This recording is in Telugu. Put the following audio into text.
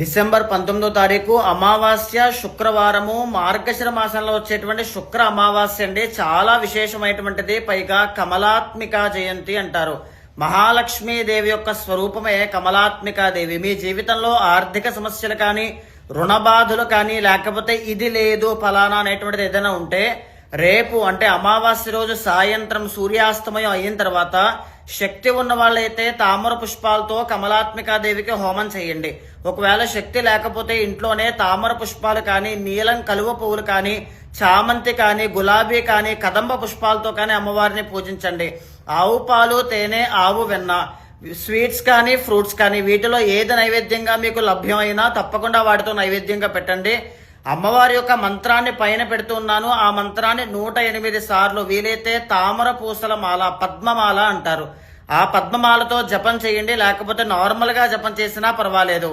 డిసెంబర్ 19వ తారీఖు అమావాస్య శుక్రవారము మార్గశిర మాసంలో వచ్చేటువంటి శుక్ర అమావాస్య అండి. చాలా విశేషమైనటువంటిది. పైగా కమలాత్మిక జయంతి అంటారు. మహాలక్ష్మీదేవి యొక్క స్వరూపమే కమలాత్మికాదేవి. మీ జీవితంలో ఆర్థిక సమస్యలు కానీ, రుణ బాధలు కానీ, లేకపోతే ఇది లేదు ఫలానా అనేటువంటిది ఏదైనా ఉంటే రేపు అంటే అమావాస్య రోజు సాయంత్రం సూర్యాస్తమయం అయిన తర్వాత శక్తి ఉన్న వాళ్ళైతే తామర పుష్పాలతో కమలాత్మికాదేవికి హోమం చేయండి. ఒకవేళ శక్తి లేకపోతే ఇంట్లోనే తామర పుష్పాలు కానీ, నీలం కలువ పువ్వులు కానీ, చామంతి కానీ, గులాబీ కానీ, కదంబ పుష్పాలతో కానీ అమ్మవారిని పూజించండి. ఆవు పాలు, తేనె, ఆవు వెన్న, స్వీట్స్ కానీ, ఫ్రూట్స్ కానీ వీటిలో ఏది నైవేద్యంగా మీకు లభ్యమైనా తప్పకుండా వాటితో నైవేద్యంగా పెట్టండి. అమ్మవారి యొక్క మంత్రాన్ని పైన పెడుతున్నాను. ఆ మంత్రాన్ని 108 సార్లు వీలైతే తామర పూసల మాల, పద్మమాల అంటారు, ఆ పద్మమాలతో జపం చేయండి. లేకపోతే నార్మల్ గా జపం చేసినా పర్వాలేదు.